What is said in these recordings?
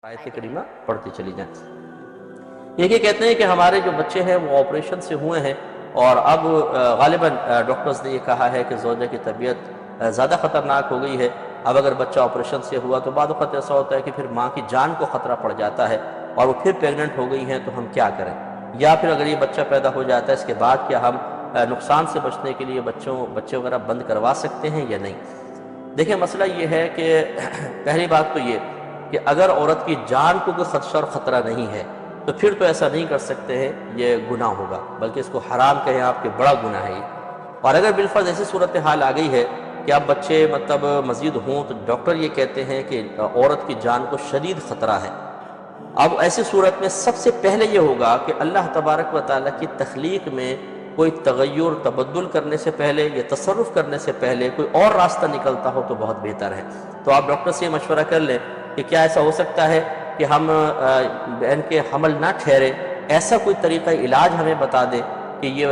آیت کریمہ پڑھتی چلی جائیں۔ یہ کہتے ہیں کہ ہمارے جو بچے ہیں وہ آپریشن سے ہوئے ہیں، اور اب غالباً ڈاکٹرز نے یہ کہا ہے کہ زوجہ کی طبیعت زیادہ خطرناک ہو گئی ہے۔ اب اگر بچہ آپریشن سے ہوا تو بعض اوقات ایسا ہوتا ہے کہ پھر ماں کی جان کو خطرہ پڑ جاتا ہے، اور وہ پھر پریگننٹ ہو گئی ہیں، تو ہم کیا کریں؟ یا پھر اگر یہ بچہ پیدا ہو جاتا ہے اس کے بعد کیا ہم نقصان سے بچنے کے لیے بچے وغیرہ بند کروا سکتے ہیں یا نہیں؟ دیکھیں، مسئلہ یہ ہے کہ پہلی بات تو یہ کہ اگر عورت کی جان کو کوئی خدشہ اور خطرہ نہیں ہے تو پھر تو ایسا نہیں کر سکتے ہیں، یہ گناہ ہوگا، بلکہ اس کو حرام کہیں آپ کے، بڑا گناہ ہے یہ۔ اور اگر بالفرض ایسی صورتحال آ گئی ہے کہ اب بچے مزید ہوں، تو ڈاکٹر یہ کہتے ہیں کہ عورت کی جان کو شدید خطرہ ہے۔ اب ایسی صورت میں سب سے پہلے یہ ہوگا کہ اللہ تبارک و تعالیٰ کی تخلیق میں کوئی تغیر تبدل کرنے سے پہلے یا تصرف کرنے سے پہلے کوئی اور راستہ نکلتا ہو تو بہت بہتر ہے۔ تو آپ ڈاکٹر سے یہ مشورہ کر لیں کہ کیا ایسا ہو سکتا ہے کہ ہم بہن کے حمل نہ ٹھہرے، ایسا کوئی طریقہ علاج ہمیں بتا دے کہ یہ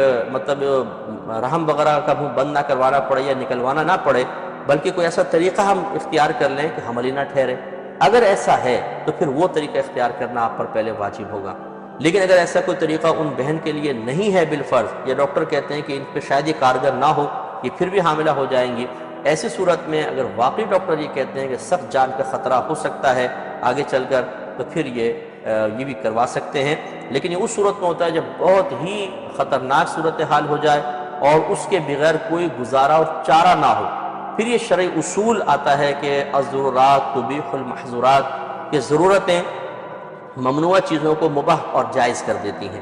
رحم وغیرہ کا منہ بند نہ کروانا پڑے یا نکلوانا نہ پڑے، بلکہ کوئی ایسا طریقہ ہم اختیار کر لیں کہ حمل ہی نہ ٹھہرے۔ اگر ایسا ہے تو پھر وہ طریقہ اختیار کرنا آپ پر پہلے واجب ہوگا۔ لیکن اگر ایسا کوئی طریقہ ان بہن کے لیے نہیں ہے بالفرض، یا ڈاکٹر کہتے ہیں کہ ان پہ شاید یہ کارگر نہ ہو، یہ پھر بھی حاملہ ہو جائیں گی، ایسی صورت میں اگر واقعی ڈاکٹر یہ کہتے ہیں کہ سخت جان کا خطرہ ہو سکتا ہے آگے چل کر، تو پھر یہ بھی کروا سکتے ہیں۔ لیکن یہ اس صورت میں ہوتا ہے جب بہت ہی خطرناک صورتحال ہو جائے اور اس کے بغیر کوئی گزارا اور چارہ نہ ہو، پھر یہ شرعی اصول آتا ہے کہ الضرورات تبیح المحظورات، کہ ضرورتیں ممنوع چیزوں کو مباح اور جائز کر دیتی ہیں۔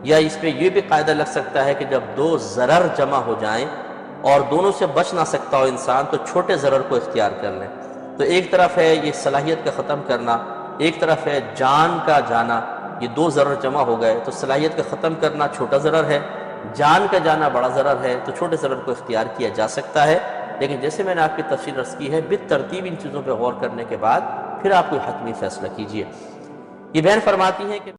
یا اس پہ یہ بھی قاعدہ لگ سکتا ہے کہ جب دو ضرر جمع ہو جائیں اور دونوں سے بچ نہ سکتا ہو انسان، تو چھوٹے ضرر کو اختیار کر لیں۔ تو ایک طرف ہے یہ صلاحیت کا ختم کرنا، ایک طرف ہے جان کا جانا، یہ دو ضرر جمع ہو گئے، تو صلاحیت کا ختم کرنا چھوٹا ضرر ہے، جان کا جانا بڑا ضرر ہے، تو چھوٹے ضرر کو اختیار کیا جا سکتا ہے۔ لیکن جیسے میں نے آپ کی تفصیل عرض کی ہے، بالترتیب ان چیزوں پہ غور کرنے کے بعد پھر آپ کوئی حتمی فیصلہ کیجئے۔ یہ بہن فرماتی ہیں کہ